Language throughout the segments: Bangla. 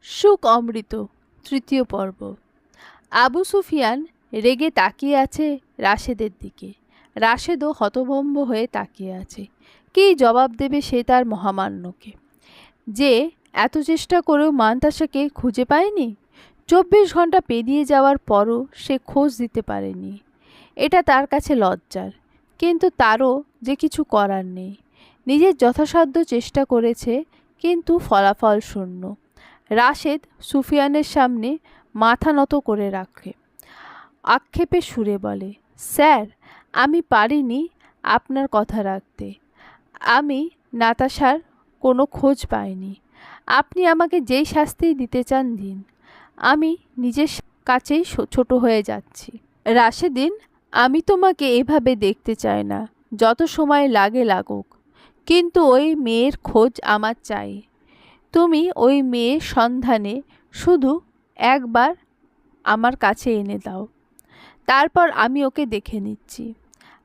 সুখ অমৃত তৃতীয় পর্ব। আবু সুফিয়ান রেগে তাকিয়ে আছে রাশেদের দিকে। রাশেদও হতভম্ব হয়ে তাকিয়ে আছে। কী জবাব দেবে সে তার মহামান্যকে, যে এত চেষ্টা করেও মান্তাসাকে খুঁজে পায়নি? 24 ঘন্টা পেরিয়ে যাওয়ার পরও সে খোঁজ দিতে পারেনি। এটা তার কাছে লজ্জার, কিন্তু তারও যে কিছু করার নেই। নিজের যথাসাধ্য চেষ্টা করেছে, কিন্তু ফলাফল শূন্য। রাশেদ সুফিয়ানের সামনে মাথা নত করে রাখে, আক্ষেপে সুরে বলে, স্যার, আমি পারিনি আপনার কথা রাখতে। আমি নাতাশার কোনো খোঁজ পাইনি। আপনি আমাকে যেই শাস্তি দিতে চান দিন। আমি নিজের কাছেই ছোট হয়ে যাচ্ছি। রাশেদিন, আমি তোমাকে এভাবে দেখতে চাই না। যত সময় লাগে লাগুক, কিন্তু ওই মেয়ের খোঁজ আমার চাই। তুমি ওই মেয়ের সন্ধানে শুধু একবার আমার কাছে এনে দাও, তারপর আমি ওকে দেখে নিচ্ছি।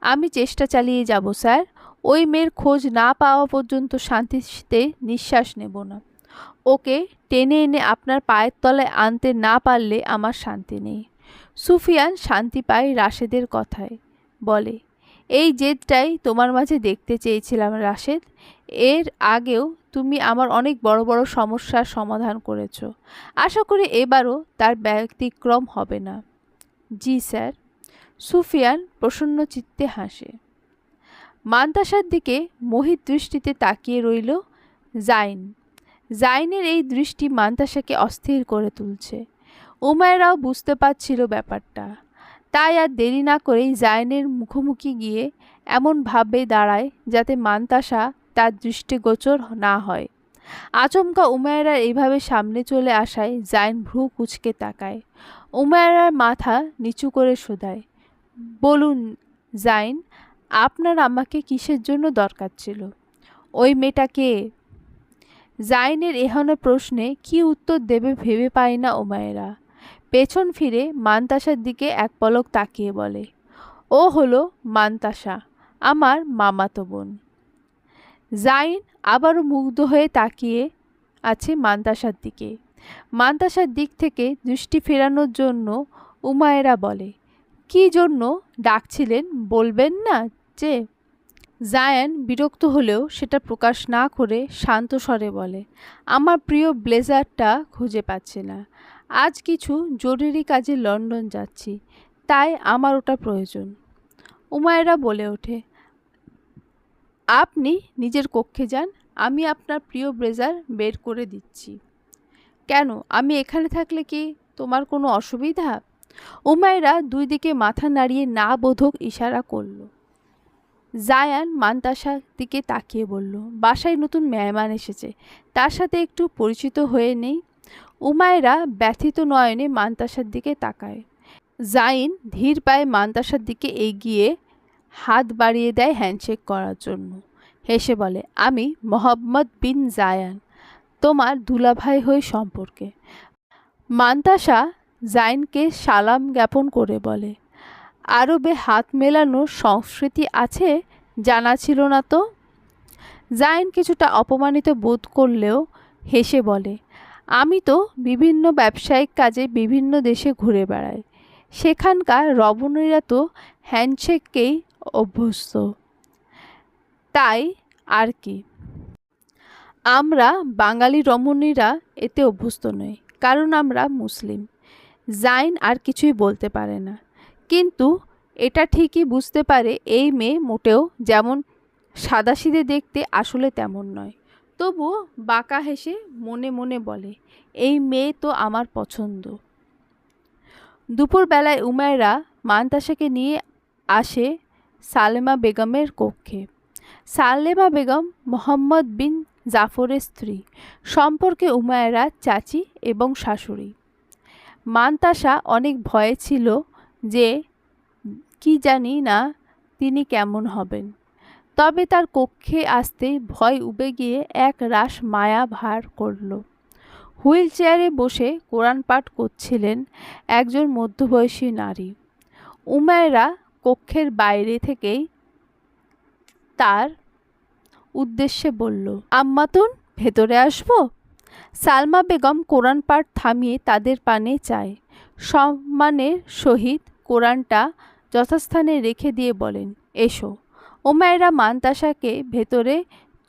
আমি চেষ্টা চালিয়ে যাব স্যার। ওই মেয়ের খোঁজ না পাওয়া পর্যন্ত শান্তিতে নিঃশ্বাস নেব না। ওকে টেনে এনে আপনার পায়ের তলায় আনতে না পারলে আমার শান্তি নেই। সুফিয়ান শান্তি পায় রাশেদের কথায়, বলে, এই জেদটাই তোমার মাঝে দেখতে চেয়েছিলাম রাশেদ। এর আগেও তুমি আমার অনেক বড় বড় সমস্যার সমাধান করেছ। আশা করি এবারও তার ব্যতিক্রম হবে না। জি স্যার। সুফিয়ান প্রসন্ন চিত্তে হাসে। মান্তাসার দিকে মোহিত দৃষ্টিতে তাকিয়ে রইল জাইন। জাইনের এই দৃষ্টি মান্তাসাকে অস্থির করে তুলছে। উমায়রাও বুঝতে পারছিল ব্যাপারটা, তাই আর দেরি না করেই জাইনের মুখোমুখি গিয়ে এমনভাবে দাঁড়ায় যাতে মান্তাসা তার দৃষ্টিগোচর না হয়। আচমকা উমায়রার এইভাবে সামনে চলে আসায় জাইন ভ্রু কুঁচকে তাকায়। উমায়রার মাথা নিচু করে শোধায়, বলুন জাইন, আপনার আমাকে কিসের জন্য দরকার ছিল? ওই মেয়েটা কে? জাইনের এহেন প্রশ্নে কি উত্তর দেবে ভেবে পায় না উমায়রা। পেছন ফিরে মান্তাসার দিকে এক পলক তাকিয়ে বলে, ও হলো মান্তাসা, আমার মামাতো বোন। জাইন আবারও মুগ্ধ হয়ে তাকিয়ে আছে মান্তাসার দিকে। মান্তাসার দিক থেকে দৃষ্টি ফেরানোর জন্য উমায়রা বলে, কি জন্য ডাকছিলেন বলবেন না যে? জায়ান বিরক্ত হলেও সেটা প্রকাশ না করে শান্ত স্বরে বলে, আমার প্রিয় ব্লেজারটা খুঁজে পাচ্ছি না। আজ কিছু জরুরি কাজে লন্ডন যাচ্ছি, তাই আমার ওটা প্রয়োজন। উমায়রা বলে ওঠে, আপনি নিজের কক্ষে যান, আমি আপনার প্রিয় ব্লেজার বের করে দিচ্ছি। কেন, আমি এখানে থাকলে কি তোমার কোনো অসুবিধা? উমায়রা দুই দিকে মাথা নাড়িয়ে না বোধক ইশারা করল। জায়ান মান্তাসার দিকে তাকিয়ে বলল, বাসায় নতুন মেহমান এসেছে, তার সাথে একটু পরিচিত হয়ে নেই। উমায়রা ব্যথিত নয়নে মান্তাসার দিকে তাকায়। জাইন ধীর পায়ে মান্তাসার দিকে এগিয়ে হাত বাড়িয়ে দেয় হ্যান্ডশেক করার জন্য। হেসে বলে, আমি মোহাম্মদ বিন জায়ান, তোমার দুলাভাই হই সম্পর্কে। মান্তাসা জাইনকে সালাম জ্ঞাপন করে বলে, আরবে হাত মেলানোর সংস্কৃতি আছে, জানা ছিল না তো। জাইন কিছুটা অপমানিত বোধ করলেও হেসে বলে, আমি তো বিভিন্ন ব্যবসায়িক কাজে বিভিন্ন দেশে ঘুরে বেড়াই, সেখানকার রমণীরা তো হ্যান্ডশেককেই অভ্যস্ত, তাই আর কি। আমরা বাঙালি রমণীরা এতে অভ্যস্ত নই, কারণ আমরা মুসলিম। জাইন আর কিছুই বলতে পারে না, কিন্তু এটা ঠিকই বুঝতে পারে এই মেয়ে মোটেও যেমন সাদাসিধে দেখতে আসলে তেমন নয়। তবুও বাঁকা হেসে মনে মনে বলে, এই মেয়ে তো আমার পছন্দ। দুপুরবেলায় উমায়রা মান্তাসাকে নিয়ে আসে সালেমা বেগমের কক্ষে। সালেমা বেগম মোহাম্মদ বিন জাফরের স্ত্রী, সম্পর্কে উমায়রা চাচি এবং শাশুড়ি। মান্তাসা অনেক ভয়ে ছিল যে কি জানি না তিনি কেমন হবেন, তবে তার কক্ষে আসতেই ভয় উবে গিয়ে এক রাশ মায়া ভার করল। হুইল চেয়ারে বসে কোরআন পাঠ করছিলেন একজন মধ্যবয়সী নারী। উমায়রা কক্ষের বাইরে থেকেই তার উদ্দেশ্যে বলল, আম্মাতুন, ভেতরে আসবো? সালমা বেগম কোরআন পাঠ থামিয়ে তাদের পানে চায়। সম্মানের সহিত কোরআনটা যথাস্থানে রেখে দিয়ে বলেন, এসো। উমায়রা মান্তাসাকে ভেতরে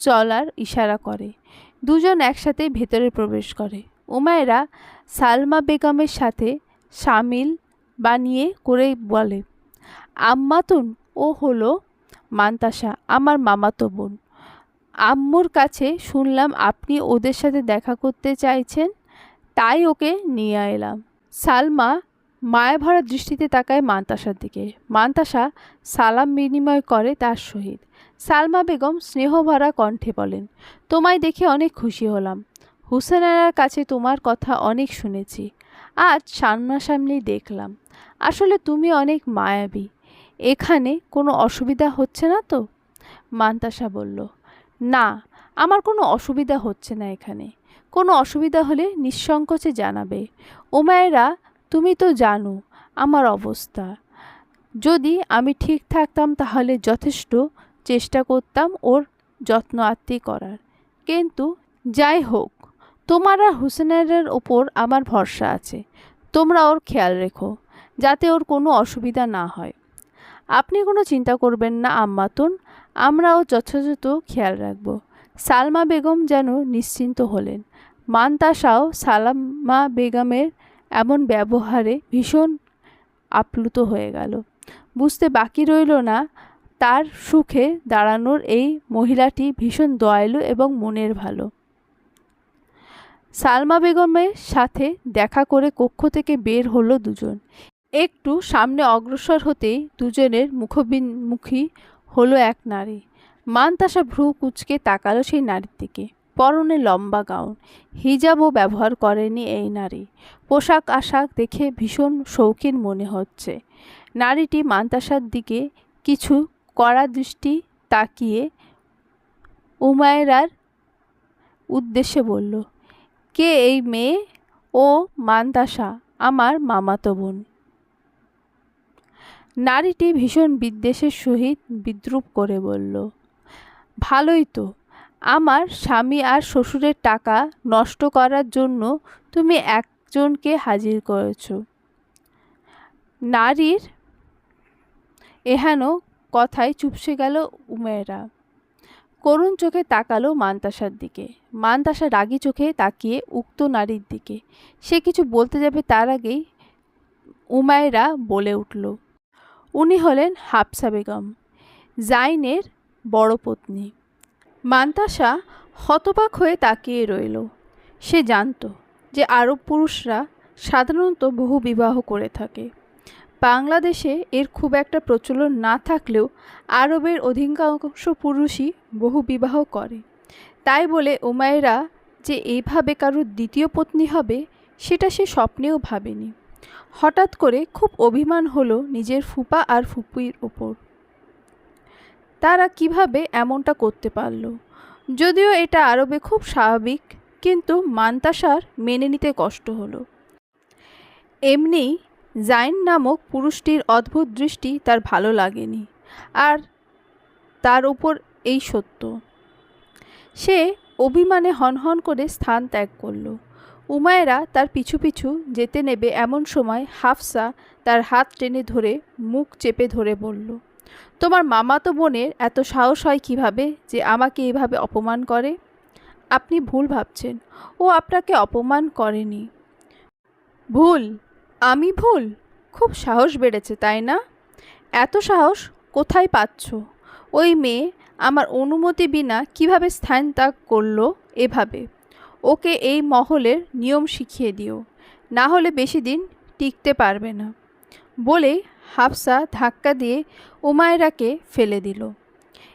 চলার ইশারা করে। দুজন একসাথে ভেতরে প্রবেশ করে। উমায়রা সালমা বেগমের সাথে সামিল বানিয়ে করে বলে, আম্মাতুন, ও হলো মান্তাসা, আমার মামাতো বোন। আম্মুর কাছে শুনলাম আপনি ওদের সাথে দেখা করতে চাইছেন, তাই ওকে নিয়ে এলাম। সালমা মায়াভরা দৃষ্টিতে তাকায় মান্তাসার দিকে। মান্তাসা সালাম বিনিময় করে তার সহিত। সালমা বেগম স্নেহভরা কণ্ঠে বলেন, তোমায় দেখে অনেক খুশি হলাম। হুসেনার কাছে তোমার কথা অনেক শুনেছি, আজ সামনাসামনি দেখলাম। আসলে তুমি অনেক মায়াবী। এখানে কোনো অসুবিধা হচ্ছে না তো? মান্তাসা বলল, না, আমার কোনো অসুবিধা হচ্ছে না এখানে। কোনো অসুবিধা হলে নিঃসংকোচে জানাবে। উমায়রা, তুমি তো জানো আমার অবস্থা। যদি আমি ঠিক থাকতাম তাহলে যথেষ্ট চেষ্টা করতাম ওর যত্ন আত্তি করার। কিন্তু যাই হোক, তোমার আর হুসেনের ওপর আমার ভরসা আছে। তোমরা ওর খেয়াল রেখো যাতে ওর কোনো অসুবিধা না হয়। আপনি কোনো চিন্তা করবেন না আম্মাতুন, আমরাও যথাযথ খেয়াল রাখব। সালমা বেগম যেন নিশ্চিন্ত হলেন। মান্তাসাও সালামা বেগমের এমন ব্যবহারে ভীষণ আপ্লুত হয়ে গেল। বুঝতে বাকি রইল না তার সুখে দাঁড়ানোর এই মহিলাটি ভীষণ দয়ালু এবং মনের ভালো। সালমা বেগমের সাথে দেখা করে কক্ষ থেকে বের হলো দুজন। একটু সামনে অগ্রসর হতেই দুজনের মুখোমুখি হলো এক নারী। মান্তাসা ভ্রু কুঁচকে তাকালো সেই নারীর দিকে। পরনে লম্বা গাউন, হিজাবও ব্যবহার করেনি এই নারী। পোশাক আশাক দেখে ভীষণ শৌখিন মনে হচ্ছে। নারীটি মান্তাসার দিকে কিছু কড়া দৃষ্টি তাকিয়ে উমায়রার উদ্দেশ্যে বলল, কে এই মেয়ে? ও মান্তাসা, আমার মামাতো বোন। নারীটি ভীষণ বিদ্বেষের সহিত বিদ্রূপ করে বলল, ভালোই তো, আমার স্বামী আর শ্বশুরের টাকা নষ্ট করার জন্য তুমি একজনকে হাজির করেছ। নারীর এহেন কথায় চুপসে গেল উমেরা। করুণ চোখে তাকালো মান্তাসার দিকে। মান্তাসা রাগী চোখে তাকিয়ে উক্ত নারীর দিকে। সে কিছু বলতে যাবে তার আগেই উমায়রা বলে উঠল, উনি হলেন হাফসা বেগম, জাইনের বড় পত্নী। মান্তাসা হতবাক হয়ে তাকিয়ে রইল। সে জানত যে আরব পুরুষরা সাধারণত বহু বিবাহ করে থাকে। বাংলাদেশে এর খুব একটা প্রচলন না থাকলেও আরবের অধিকাংশ পুরুষই বহু বিবাহ করে। তাই বলে উমায়রা যে এইভাবে কারোর দ্বিতীয় পত্নী হবে সেটা সে স্বপ্নেও ভাবেনি। হঠাৎ করে খুব অভিমান হলো নিজের ফুপা আর ফুপুর ওপর। তারা কিভাবে এমনটা করতে পারল? যদিও এটা আরবে খুব স্বাভাবিক, কিন্তু মান্তাসার মেনে নিতে কষ্ট হলো। এমনি জাইন নামক পুরুষটির অদ্ভুত দৃষ্টি তার ভালো লাগেনি, আর তার উপর এই সত্য। সে অভিমানে হনহন করে স্থান ত্যাগ করল। উমায়রা তার পিছু পিছু যেতে নেবে এমন সময় হাফসা তার হাত টেনে ধরে মুখ চেপে ধরে বলল, তোমার মামাতো বোনের এত সাহস হয় কিভাবে যে আমাকে এভাবে অপমান করে? আপনি ভুল ভাবছেন, ও আপনাকে অপমান করেনি। ভুল? আমি ভুল? খুব সাহস বেড়েছে তাই না? এত সাহস কোথায় পাচ্ছ? ওই মেয়ে আমার অনুমতি বিনা কিভাবে স্থান ত্যাগ করলো এভাবে? ওকে এই মহলের নিয়ম শিখিয়ে দিও, না হলে বেশি দিন টিকতে পারবে না। বলে হাফসা ধাক্কা দিয়ে উমায়রাকে ফেলে দিল।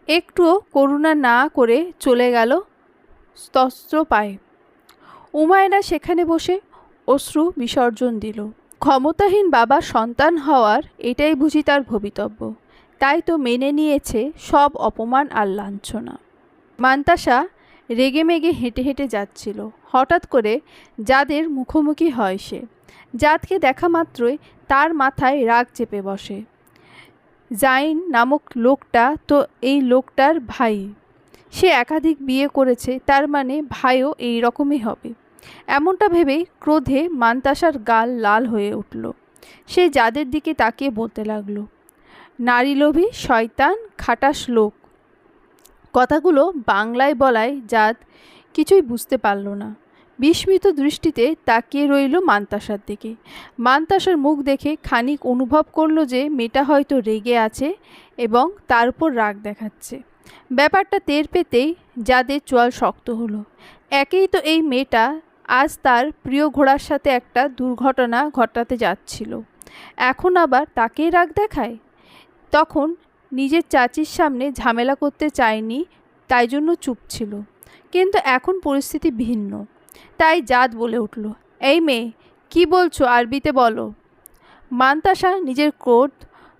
একটুও করুণা না করে চলে গেল স্তস্ত্র পায়ে। উমায়রা সেখানে বসে অশ্রু বিসর্জন দিল। ক্ষমতাহীন বাবার সন্তান হওয়ার এটাই বুঝি তার ভবিতব্য। তাই তো মেনে নিয়েছে সব অপমান আর লাঞ্ছনা। মান্তাসা রেগেমেগে হেঁটে হেঁটে যাচ্ছিল। হঠাৎ করে জাদের মুখোমুখি হয় সে। জাদকে দেখা মাত্রই তার মাথায় রাগ চেপে বসে। জাইন নামক লোকটা তো এই লোকটার ভাই। সে একাধিক বিয়ে করেছে, তার মানে ভাইও এই রকমই হবে। এমনটা ভেবেই ক্রোধে মান্তাসার গাল লাল হয়ে উঠল। সে যাদের দিকে তাকিয়ে বলতে লাগলো, নারীলোভী, শয়তান, খাটাস লোক। কথাগুলো বাংলায় বলায় জাত কিছুই বুঝতে পারল না। বিস্মিত দৃষ্টিতে তাকিয়ে রইল মান্তাসার দিকে। মান্তাসার মুখ দেখে খানিক অনুভব করল যে মেয়েটা হয়তো রেগে আছে এবং তার উপর রাগ দেখাচ্ছে। ব্যাপারটা টের পেতেই যাদের চোয়াল শক্ত হলো। একেই তো এই মেয়েটা আজ তার প্রিয় ঘোড়ার সাথে একটা দুর্ঘটনা ঘটাতে যাচ্ছিল, এখন আবার তাকেই রাগ দেখায়। তখন নিজের চাচির সামনে ঝামেলা করতে চায়নি, তাই জন্য চুপ ছিল, কিন্তু এখন পরিস্থিতি ভিন্ন। তাই জাত বলে উঠল, এই মেয়ে, কি বলছো, আরবিতে বলো। মান্তাসা নিজের ক্রোধ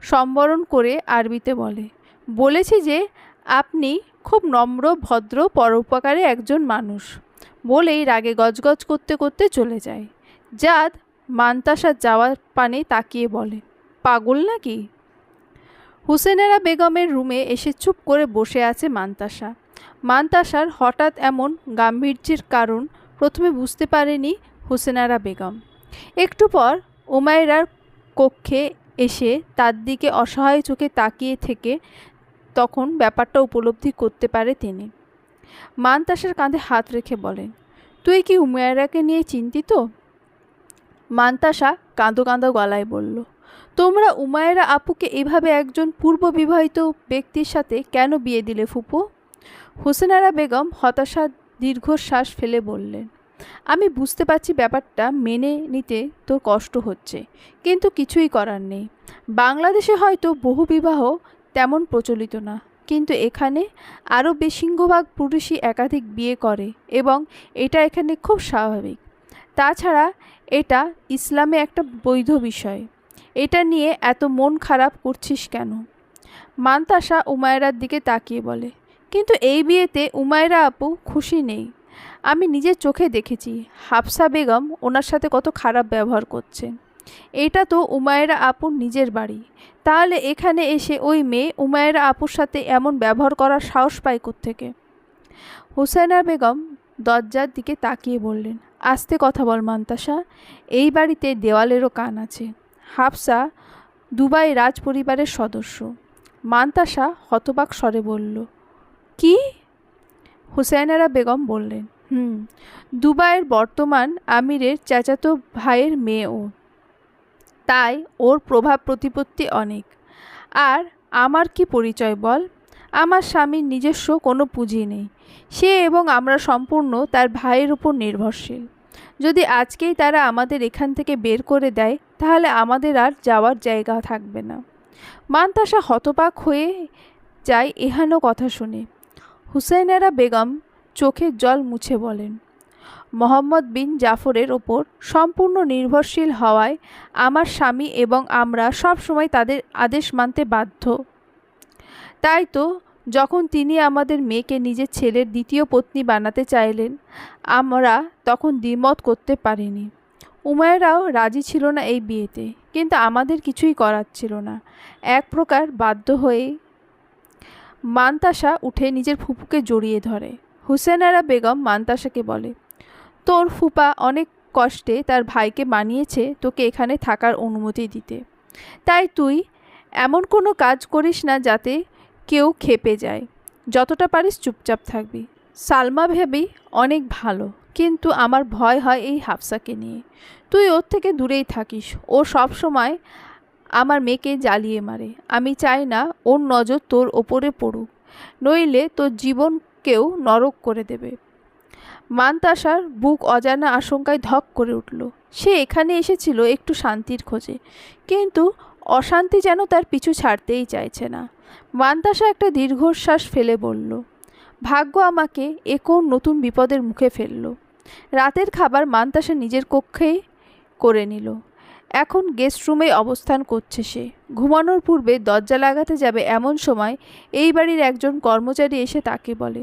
সম্বরণ করে আরবিতে বলে, বলেছি যে আপনি খুব নম্র, ভদ্র, পরোপকারী একজন মানুষ। বলেই রাগে গজগজ করতে করতে চলে যায়। জাত মান্তাসার যাওয়ার পানে তাকিয়ে বলে, পাগল নাকি? হুসেনেরা বেগমের রুমে এসে চুপ করে বসে আছে মান্তাসা। মান্তাসার হঠাৎ এমন গাম্ভীর্যের কারণ প্রথমে বুঝতে পারেনি হুসেনেরা বেগম। একটু পর উমাইরার কক্ষে এসে তার দিকে অসহায় চোখে তাকিয়ে থেকে তখন ব্যাপারটা উপলব্ধি করতে পারে তিনি। মান্তাসার কাঁধে হাত রেখে বলেন, তুই কি উমাইরাকে নিয়ে চিন্তিত? মান্তাসা কাঁদো কাঁদো গলায় বলল, তোমরা উমাইরা আপুকে এভাবে একজন পূর্ব বিবাহিত ব্যক্তির সাথে কেন বিয়ে দিলে ফুপু? হুসেনারা বেগম হতাশার দীর্ঘশ্বাস ফেলে বললেন, আমি বুঝতে পারছি ব্যাপারটা মেনে নিতে তোর কষ্ট হচ্ছে, কিন্তু কিছুই করার নেই। বাংলাদেশে হয়তো বহু বিবাহ তেমন প্রচলিত না, কিন্তু এখানে আরও বেশিরভাগ পুরুষই একাধিক বিয়ে করে এবং এটা এখানে খুব স্বাভাবিক। তাছাড়া এটা ইসলামে একটা বৈধ বিষয়। এটা নিয়ে এত মন খারাপ করছিস কেন? মান্তাসা উমাইরার দিকে তাকিয়ে বলে, কিন্তু এই বিয়েতে উমাইরা আপু খুশি নেই। আমি নিজের চোখে দেখেছি হাফসা বেগম ওনার সাথে কত খারাপ ব্যবহার করছেন। এটা তো উমাইরা আপুর নিজের বাড়ি, তাহলে এখানে এসে ওই মেয়ে উমাইরা আপুর সাথে এমন ব্যবহার করার সাহস পায় কোত্থেকে? হুসেনা বেগম দরজার দিকে তাকিয়ে বললেন, আস্তে কথা বল মান্তাসা, এই বাড়িতে দেওয়ালেরও কান আছে। হাফসা দুবাই রাজ পরিবারের সদস্য। মান্তাসা হতবাক স্বরে বলল, কি? হুসেনারা বেগম বললেন, দুবাইয়ের বর্তমান আমিরের চাচাতো ভাইয়ের মেয়ে ও, তাই ওর প্রভাব প্রতিপত্তি অনেক। আর আমার কি পরিচয় বল? আমার স্বামীর নিজস্ব কোনো পুঁজি নেই। সে এবং আমরা সম্পূর্ণ তার ভাইয়ের উপর নির্ভরশীল। যদি আজকেই তারা আমাদের এখান থেকে বের করে দেয়, তাহলে আমাদের আর যাওয়ার জায়গা থাকবে না। মান্তাসা হতবাক হয়ে যায় এহেন কথা শুনে। হুসেনেরা বেগম চোখের জল মুছে বলেন, মোহাম্মদ বিন জাফরের ওপর সম্পূর্ণ নির্ভরশীল হওয়ায় আমার স্বামী এবং আমরা সব সময় তাদের আদেশ মানতে বাধ্য। তাই তো যখন তিনি আমাদের মেয়েকে নিজের ছেলের দ্বিতীয় পত্নী বানাতে চাইলেন, আমরা তখন দ্বিমত করতে পারিনি। উমাইরাও রাজি ছিল না এই বিয়েতে, কিন্তু আমাদের কিছুই করার ছিল না। এক প্রকার বাধ্য হয়ে মান্তাসা উঠে নিজের ফুপুকে জড়িয়ে ধরে। হুসেনারা বেগম মান্তাসাকে বলে, তোর ফুপা অনেক কষ্টে তার ভাইকে মানিয়েছে তোকে এখানে থাকার অনুমতি দিতে। তাই তুই এমন কোনো কাজ করিস না যাতে কেউ ক্ষেপে যায়। যতটা পারিস চুপচাপ থাকবি। সালমা ভেবি অনেক ভালো, কিন্তু আমার ভয় হয় এই হাফসাকে নিয়ে। তুই ওর থেকে দূরেই থাকিস। ও সব সময় আমার মেয়েকে জ্বালিয়ে মারে। আমি চাই না ওর নজর তোর ওপরে পড়ুক, নইলে তোর জীবনকেও নরক করে দেবে। মান্তাসার বুক অজানা আশঙ্কায় ধক করে উঠল। সে এখানে এসেছিল একটু শান্তির খোঁজে, কিন্তু অশান্তি যেন তার পিছু ছাড়তেই চাইছে না। মান্তাসা একটা দীর্ঘশ্বাস ফেলে বলল, ভাগ্য আমাকে এ কোন নতুন বিপদের মুখে ফেলল। রাতের খাবার মান্তাসা নিজের কক্ষেই করে নিল। এখন গেস্ট রুমে অবস্থান করছে সে। ঘুমানোর পূর্বে দরজা লাগাতে যাবে এমন সময় এই বাড়ির একজন কর্মচারী এসে তাকে বলে,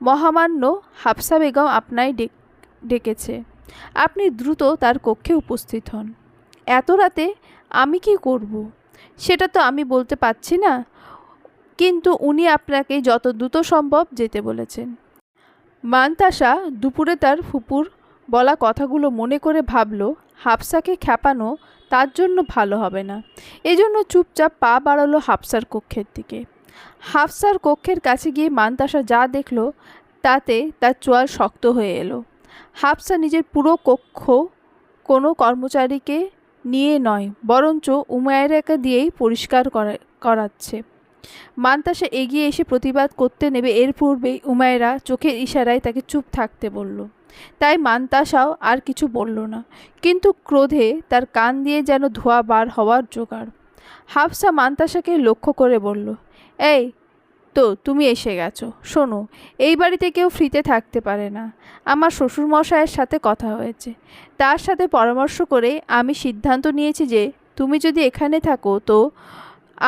মহামান্য হাফসা বেগম আপনাই ডেকেছে। আপনি দ্রুত তার কক্ষে উপস্থিত হন। এত রাতে আমি কি করব সেটা তো আমি বলতে পারছি না, কিন্তু উনি আপনাকে যত দ্রুত সম্ভব যেতে বলেছেন। মান্তাসা দুপুরে তার ফুপুর বলা কথাগুলো মনে করে ভাবল হাফসাকে খেপানো তার জন্য ভালো হবে না। এজন্য চুপচাপ পা বাড়ালো হাফসার কক্ষের দিকে। হাফসার কক্ষের কাছে গিয়ে মান্তাসা যা দেখল তাতে তার চোয়াল শক্ত হয়ে এলো। হাফসা নিজের পুরো কক্ষ কোনো কর্মচারীকে নিয়ে নয়, বরঞ্চ উমায়রাকে দিয়েই পরিষ্কার করাচ্ছে। মান্তাসা এগিয়ে এসে প্রতিবাদ করতে নেবে এর পূর্বেই উমায়রা চোখের ইশারায় তাকে চুপ থাকতে বলল। তাই মান্তাসাও আর কিছু বলল না, কিন্তু ক্রোধে তার কান দিয়ে যেন ধোঁয়া বার হওয়ার জোগাড়। হাফসা মান্তাসাকে লক্ষ্য করে বলল, এই তো তুমি এসে গেছো। শোনো, এই বাড়িতে কেউ ফ্রিতে থাকতে পারে না। আমার শ্বশুরমশাইয়ের সাথে কথা হয়েছে, তার সাথে পরামর্শ করে আমি সিদ্ধান্ত নিয়েছি যে তুমি যদি এখানে থাকো তো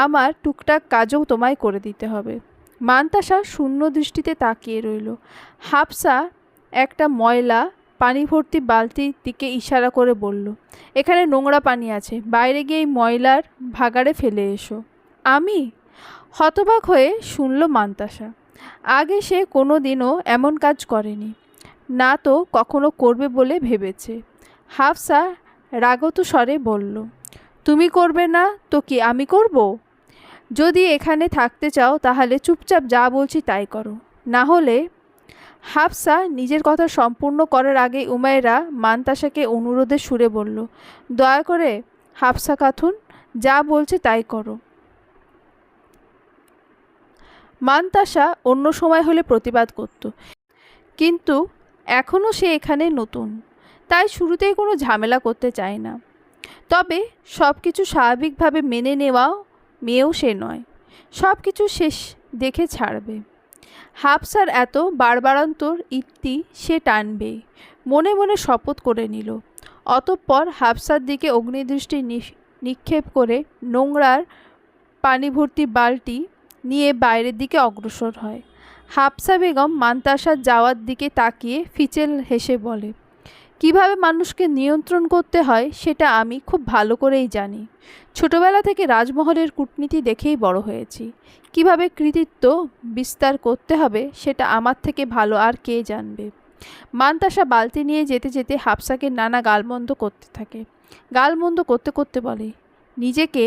আমার টুকটাক কাজও তোমায় করে দিতে হবে। মান্তাসা শূন্য দৃষ্টিতে তাকিয়ে রইল। হাফসা একটা ময়লা পানি ভর্তি বালতির দিকে ইশারা করে বলল, এখানে নোংরা পানি আছে, বাইরে গিয়ে এই ময়লার ভাগাড়ে ফেলে এসো। আমি হতবাক হয়ে শুনল মান্তাসা। আগে সে কোনো দিনও এমন কাজ করেনি, না তো কখনো করবে বলে ভেবেছে। হাফসা রাগত স্বরে বলল, তুমি করবে না তো কি আমি করব? যদি এখানে থাকতে চাও তাহলে চুপচাপ যা বলছি তাই করো, না হলে। হাফসা নিজের কথা সম্পূর্ণ করার আগে উমায়রা মান্তাসাকে অনুরোধের সুরে বলল, দয়া করে হাফসা খাতুন, যা বলছে তাই করো। মান্তাসা অন্য সময় হলে প্রতিবাদ করত, কিন্তু এখনও সে এখানে নতুন, তাই শুরুতেই কোনো ঝামেলা করতে চায় না। তবে সব কিছু স্বাভাবিকভাবে মেনে নেওয়া মেয়েও সে নয়, সব কিছু শেষ দেখে ছাড়বে। হাফসার এত বাড়বাড়ন্তর ইতি সে টানবে, মনে মনে শপথ করে নিল। অতঃপর হাফসার দিকে অগ্নিদৃষ্টি নিক্ষেপ করে নোংরার পানি ভর্তি বালতি নিয়ে বাইরের দিকে অগ্রসর হয়। হাফসা বেগম মান্তাসার যাওয়ার দিকে তাকিয়ে ফিচেল হেসে বলে, কিভাবে মানুষকে নিয়ন্ত্রণ করতে হয় সেটা আমি খুব ভালো করেই জানি। ছোটবেলা থেকে রাজমহলের কূটনীতি দেখেই বড় হয়েছি। কিভাবে কৃতিত্ব বিস্তার করতে হবে সেটা আমার থেকে ভালো আর কে জানবে। মান্তাসা বালতি নিয়ে যেতে যেতে হাফসাকে নানা গালমন্দ করতে থাকে। গালমন্দ করতে করতে বলে, নিজেকে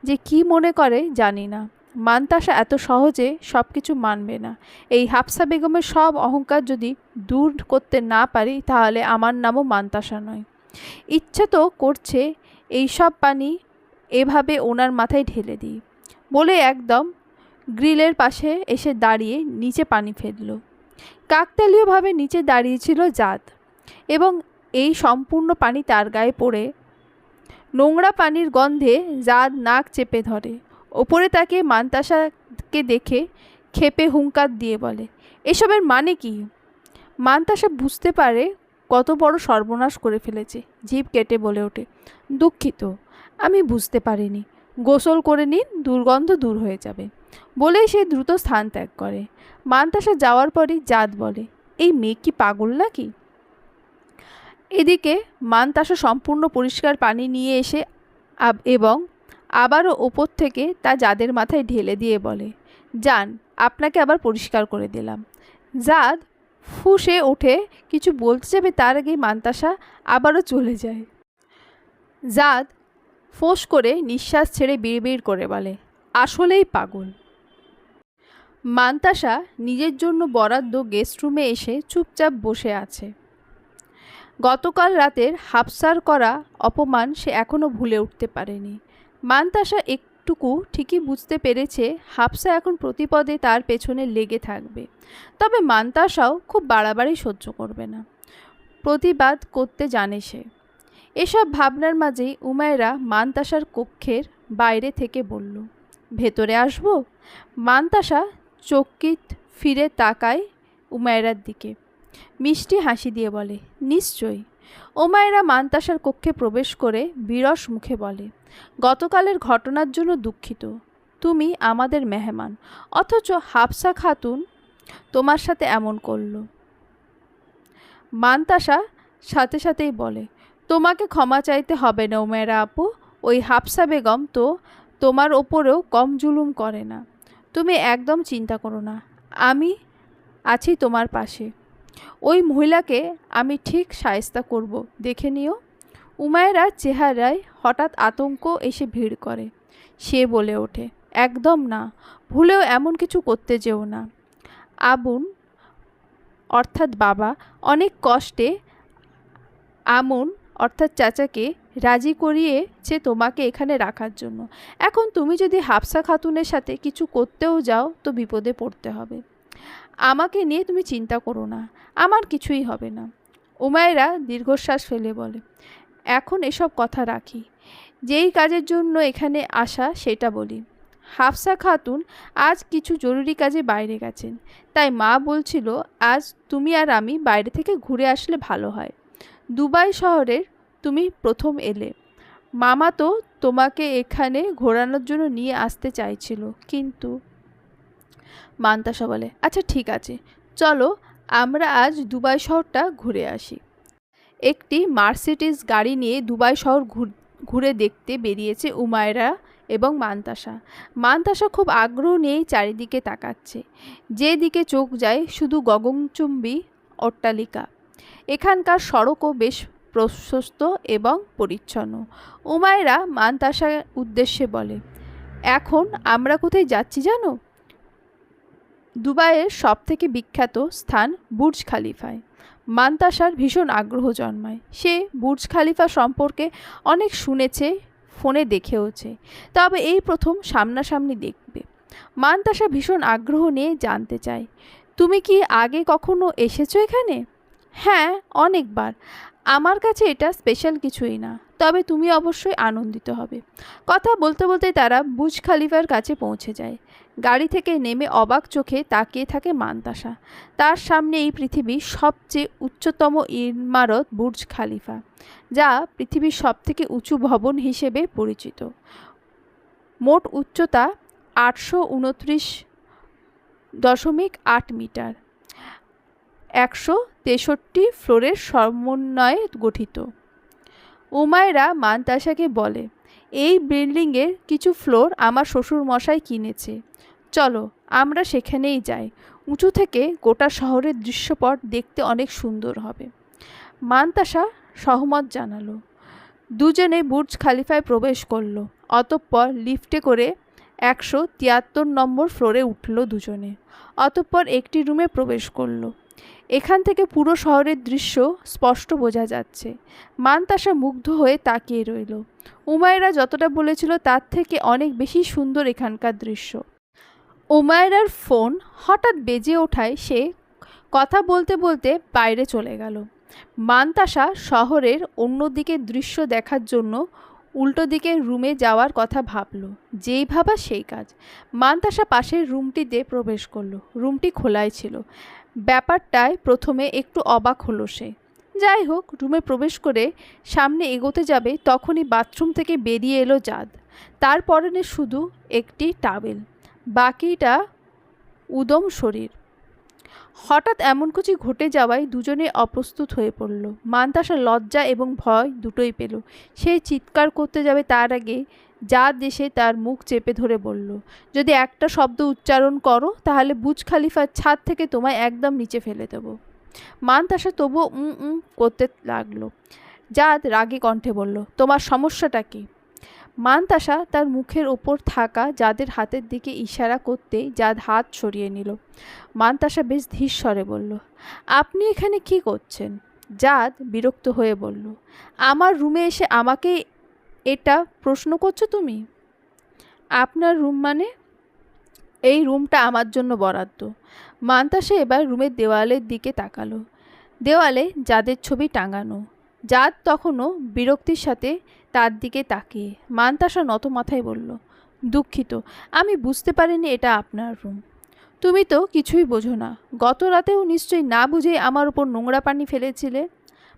যে কি মনে করে জানি না। মান্তাসা এত সহজে সব কিছু মানবে না। এই হাফসা বেগমের সব অহংকার যদি দূর করতে না পারি তাহলে আমার নামও মান্তাসা নয়। ইচ্ছা তো করছে এই সব পানি এভাবে ওনার মাথায় ঢেলে দিই বলে একদম গ্রিলের পাশে এসে দাঁড়িয়ে নিচে পানি ফেলল। কাকতালীয়ভাবে নিচে দাঁড়িয়েছিল জাদ, এবং এই সম্পূর্ণ পানি তার গায়ে পড়ে নোংরা পানির গন্ধে জাদ নাক চেপে ধরে। ওপরে তাকে মান্তাসাকে দেখে ক্ষেপে হুঙ্কার দিয়ে বলে, এসবের মানে কি? মান্তাসা বুঝতে পারে কত বড় সর্বনাশ করে ফেলেছে। জিভ কেটে বলে ওঠে, দুঃখিত, আমি বুঝতে পারিনি। গোসল করে নিন, দুর্গন্ধ দূর হয়ে যাবে। বলেই সে দ্রুত স্থান ত্যাগ করে। মান্তাসা যাওয়ার পরই জাদ বলে, এই মেয়ে কি পাগল নাকি? এদিকে মান্তাসা সম্পূর্ণ পরিষ্কার পানি নিয়ে এসে এবং আবারও ওপর থেকে তা জাদের মাথায় ঢেলে দিয়ে বলে, যান, আপনাকে আবার পরিষ্কার করে দিলাম। জাদ ফুঁসে ওঠে কিছু বলতে যাবে, তার আগেই মান্তাসা আবারও চলে যায়। জাদ ফোঁস করে নিঃশ্বাস ছেড়ে বিড়বিড় করে বলে, আসলেই পাগল। মান্তাসা নিজের জন্য বরাদ্দ গেস্ট রুমে এসে চুপচাপ বসে আছে। গতকাল রাতের হাফসার করা অপমান সে এখনও ভুলে উঠতে পারেনি। মান্তাসা একটুকু ঠিকই বুঝতে পেরেছে হাফসা এখন প্রতিপদে তার পেছনে লেগে থাকবে, তবে মান্তাসাও খুব বাড়াবাড়ি সহ্য করবে না। প্রতিবাদ করতে জানে সে। এসব ভাবনার মাঝেই উমায়রা মান্তাসার কক্ষের বাইরে থেকে বলল, ভেতরে আসবো? মান্তাসা চকিত ফিরে তাকায় উমায়রার দিকে, মিষ্টি হাসি দিয়ে বলে, নিশ্চয়ই। উমায়রা মান্তাসার কক্ষে প্রবেশ করে বিরস মুখে বলে, গতকালের ঘটনার জন্য দুঃখিত। তুমি আমাদের মেহমান, অথচ হাফসা খাতুন তোমার সাথে এমন করল। মান্তাসা সাথে সাথেই বলে, তোমাকে ক্ষমা চাইতে হবে না উমায়রা আপু, ওই হাফসা বেগম তো তোমার ওপরেও কম জুলুম করে না। তুমি একদম চিন্তা করো না, আমি আছি তোমার পাশে। ওই মহিলাকে আমি ঠিক শায়েস্তা করব, দেখে নিও। উমায়রার চেহারায় হঠাৎ আতঙ্ক এসে ভিড় করে। সে বলে ওঠে, একদম না, ভুলেও এমন কিছু করতে যেও না। আবুন অর্থাৎ বাবা অনেক কষ্টে আমুন অর্থাৎ চাচাকে রাজি করিয়েছে তোমাকে এখানে রাখার জন্য। এখন তুমি যদি হাফসা খাতুনের সাথে কিছু করতেও যাও তো বিপদে পড়তে হবে। আমাকে নিয়ে তুমি চিন্তা করো না, আমার কিছুই হবে না। উমায়রা দীর্ঘশ্বাস ফেলে বলে, এখন এসব কথা রাখি, যেই কাজের জন্য এখানে আসা সেটা বলি। হাফসা খাতুন আজ কিছু জরুরি কাজে বাইরে গেছেন, তাই মা বলছিল আজ তুমি আর আমি বাইরে থেকে ঘুরে আসলে ভালো হয়। দুবাই শহরের তুমি প্রথম এলে, মামা তো তোমাকে এখানে ঘোরানোর জন্য নিয়ে আসতে চাইছিল, কিন্তু মান্তাসা বলে, আচ্ছা ঠিক আছে, চলো আমরা আজ দুবাই শহরটা ঘুরে আসি। একটি মার্সিডিজ গাড়ি নিয়ে দুবাই শহর ঘুরে দেখতে বেরিয়েছে উমায়রা এবং মান্তাসা। মান্তাসা খুব আগ্রহ নিয়েই চারিদিকে তাকাচ্ছে। যেদিকে চোখ যায় শুধু গগনচুম্বী অট্টালিকা। এখানকার সড়কও বেশ প্রশস্ত এবং পরিচ্ছন্ন। উমায়রা মান্তাসার উদ্দেশ্যে বলে, এখন আমরা কোথায় যাচ্ছি জানো? দুবাইয়ের সবথেকে বিখ্যাত স্থান বুর্জ খালিফায়। মান্তাসার ভীষণ আগ্রহ জন্মায়। সে বুর্জ খালিফা সম্পর্কে অনেক শুনেছে, ফোনে দেখেওছে, তবে এই প্রথম সামনাসামনি দেখবে। মান্তাসা ভীষণ আগ্রহ নিয়ে জানতে চায়, তুমি কি আগে কখনো এসেছো এখানে? হ্যাঁ, অনেকবার। আমার কাছে এটা স্পেশাল কিছুই না, তবে তুমি অবশ্যই আনন্দিত হবে। কথা বলতে বলতে তারা বুর্জ খালিফার কাছে পৌঁছে যায়। গাড়ি থেকে নেমে অবাক চোখে তাকিয়ে থাকে মান্তাসা। তার সামনে এই পৃথিবীর সবচেয়ে উচ্চতম ইমারত বুর্জ খালিফা, যা পৃথিবীর সবথেকে উঁচু ভবন হিসেবে পরিচিত। মোট উচ্চতা 829.8 মিটার, 163 ফ্লোরের সমন্বয়ে গঠিত। উমায়রা মান্তাসাকে বলে, এই বিল্ডিংয়ের কিছু ফ্লোর আমার শ্বশুর মশাই কিনেছে, চলো আমরা সেখানেই যাই। উঁচু থেকে গোটা শহরের দৃশ্যপট দেখতে অনেক সুন্দর হবে। মান্তাসা সহমত জানালো। দুজনে বুর্জ খালিফায় প্রবেশ করলো। অতঃপর লিফটে করে 173 নম্বর ফ্লোরে উঠল দুজনে। অতঃপর একটি রুমে প্রবেশ করলো। এখান থেকে পুরো শহরের দৃশ্য স্পষ্ট বোঝা যাচ্ছে। মান্তাসা মুগ্ধ হয়ে তাকিয়ে রইল। উমায়রা যতটা বলেছিল তার থেকে অনেক বেশি সুন্দর এখানকার দৃশ্য। উমায়রার ফোন হঠাৎ বেজে ওঠায় সে কথা বলতে বলতে বাইরে চলে গেল। মান্তাসা শহরের অন্যদিকে দৃশ্য দেখার জন্য উল্টো দিকের রুমে যাওয়ার কথা ভাবল। যেই ভাবা সেই কাজ। মান্তাসা পাশের রুমটিতে প্রবেশ করলো। রুমটি খোলাই ছিল। ব্যাপারটায় প্রথমে একটু অবাক হলো সে। যাই হোক, রুমে প্রবেশ করে সামনে এগোতে যাবে তখনই বাথরুম থেকে বেরিয়ে এলো জাদ। তার পরনে শুধু একটি টাওয়েল, বাকিটা উদম শরীর। হঠাৎ এমন কিছু ঘটে যাওয়ায় দুজনে অপ্রস্তুত হয়ে পড়ল। মান্তাসা লজ্জা এবং ভয় দুটোই পেল। সে চিৎকার করতে যাবে তার আগে জাদ এসে তার মুখ চেপে ধরে বলল, যদি একটা শব্দ উচ্চারণ করো তাহলে বুর্জ খালিফার ছাদ থেকে তোমায় একদম নিচে ফেলে দেব। মান্তাসা তবুও করতে লাগলো। জাদ রাগে কণ্ঠে বলল, তোমার সমস্যাটা কি? মান্তাসা তার মুখের ওপর থাকা জাদের হাতের দিকে ইশারা করতেই জাদ হাত সরিয়ে নিল। মান্তাসা বেশ ধীর স্বরে বলল, আপনি এখানে কি করছেন? জাদ বিরক্ত হয়ে বলল, আমার রুমে এসে আমাকে এটা প্রশ্ন করছো তুমি? আপনার রুম মানে? এই রুমটা আমার জন্য বরাদ্দ। মান্তাসা এবার রুমের দেওয়ালের দিকে তাকালো। দেওয়ালে জাদের ছবি টাঙানো। জাদ তখনও বিরক্তির সাথে তার দিকে তাকিয়ে। মান্তাসা নত মাথায় বলল, দুঃখিত, আমি বুঝতে পারিনি এটা আপনার রুম। তুমি তো কিছুই বোঝো না। গত রাতেও নিশ্চয়ই না বুঝেই আমার উপর নোংরা পানি ফেলেছিলে।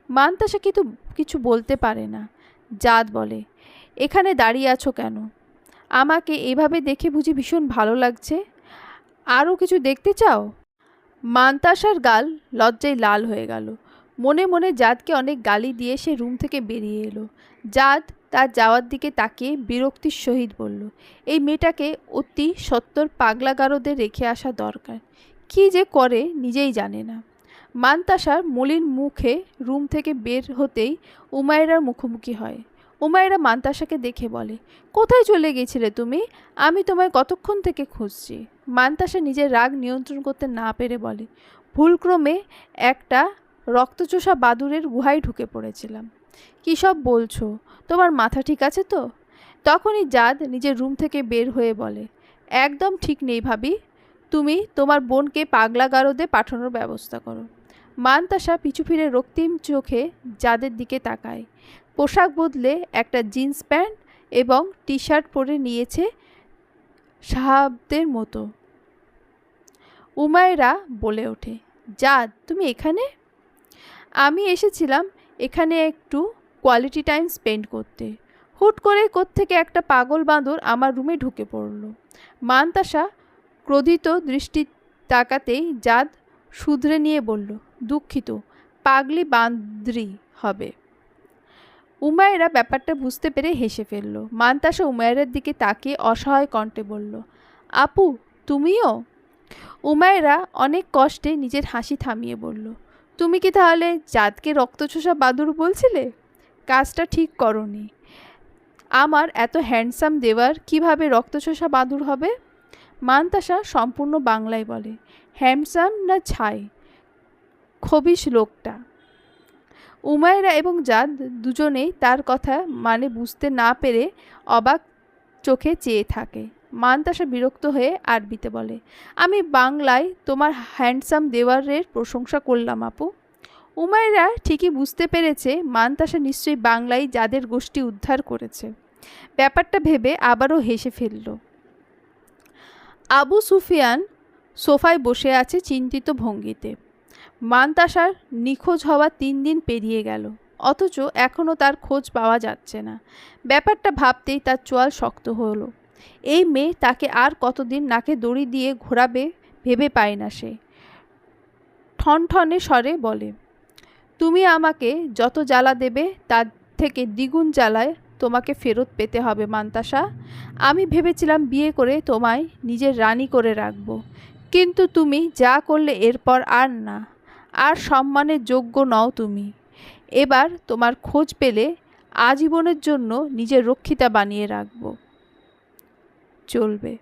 মান্তাসা কিন্তু কিছু বলতে পারে না। জাদ বলে, এখানে দাঁড়িয়ে আছো কেন? আমাকে এভাবে দেখে বুঝি ভীষণ ভালো লাগছে? আরও কিছু দেখতে চাও? মান্তাসার গাল লজ্জায় লাল হয়ে গেল। মনে মনে জাদকে অনেক গালি দিয়ে সে রুম থেকে বেরিয়ে এলো। জাদ তার যাওয়ার দিকে তাকিয়ে বিরক্তির সহিত বলল, এই মেয়েটাকে অতি সত্বর পাগলাগারদে রেখে আসা দরকার। কি যে করে নিজেই জানে না। মান্তাসার মলিন মুখে রুম থেকে বের হতেই উমাইরার মুখোমুখি হয়। উমাইরা মান্তাসাকে দেখে বলে, কোথায় চলে গেছিলে তুমি? আমি তোমায় কতক্ষণ থেকে খুঁজছি। মান্তাসা নিজের রাগ নিয়ন্ত্রণ করতে না পেরে বলে, ভুলক্রমে একটা রক্তচোষা বাদুড়ের গুহায় ঢুকে পড়েছিলাম। কী সব বলছো? তোমার মাথা ঠিক আছে তো? তখনই জাদ নিজের রুম থেকে বের হয়ে বলে, একদম ঠিক নেই ভাবি, তুমি তোমার বোনকে পাগলাগারদে পাঠানোর ব্যবস্থা করো। মান্তাসা পিছু ফিরে রক্তিম চোখে জাদের দিকে তাকায়। পোশাক বদলে একটা জিন্স প্যান্ট এবং টি শার্ট পরে নিয়েছে সাহাবদের মতো। উমাইরা বলে ওঠে, জাদ তুমি এখানে? আমি এসেছিলাম এখানে একটু কোয়ালিটি টাইম স্পেন্ড করতে। হুট করে কোত্থেকে একটা পাগল বাঁদর আমার রুমে ঢুকে পড়ল। মান্তাসা ক্রোধিত দৃষ্টি তাকাতেই জাদ শুধরে নিয়ে বলল, দুঃখিত, পাগলি বাঁদরি হবে। উমাইরা ব্যাপারটা বুঝতে পেরে হেসে ফেলল। মান্তাসা উমাইরার দিকে তাকিয়ে অসহায় কণ্ঠে বলল, আপু তুমিও? উমাইরা অনেক কষ্টে নিজের হাসি থামিয়ে বলল, তুমি কি তাহলে জাদকে রক্তচোষা বাদুড় বলছিলে? কাজটা ঠিক করনি। আমার এত হ্যান্ডসাম দেওয়ার কিভাবে রক্তচোষা বাদুড় হবে? মান্তাসা সম্পূর্ণ বাংলায় বলে, হ্যান্ডসাম না ছাই খবিশ লোকটা। উমাইরা এবং জাদ দুজনেই তার কথা মানে বুঝতে না পেরে অবাক চোখে চেয়ে থাকে। মান্তাসা বিরক্ত হয়ে আরবিতে বলে, আমি বাংলায় তোমার হ্যান্ডসাম দেওয়ারের প্রশংসা করলাম আপু। উমাইরা ঠিকই বুঝতে পেরেছে মান্তাসা নিশ্চয়ই বাংলায় যাদের গোষ্ঠী উদ্ধার করেছে। ব্যাপারটা ভেবে আবারও হেসে ফেলল। আবু সুফিয়ান সোফায় বসে আছে চিন্তিত ভঙ্গিতে। মান্তাসার নিখোঁজ হওয়া 3 দিন পেরিয়ে গেল, অথচ এখনও তার খোঁজ পাওয়া যাচ্ছে না। ব্যাপারটা ভাবতেই তার চোয়াল শক্ত হলো। এই মেয়ে তাকে আর কতদিন নাকে দড়ি দিয়ে ঘোরাবে ভেবে পায় না সে। ঠনঠনে স্বরে বলে, তুমি আমাকে যত জ্বালা দেবে তার থেকে দ্বিগুণ জ্বালায় তোমাকে ফেরত পেতে হবে মান্তাসা। আমি ভেবেছিলাম বিয়ে করে তোমায় নিজের রানী করে রাখব, কিন্তু তুমি যা করলে এরপর আর না, আর সম্মানের যোগ্য নও তুমি। এবার তোমার খোঁজ পেলে আজীবনের জন্য নিজের রক্ষিতা বানিয়ে রাখব। চলবে।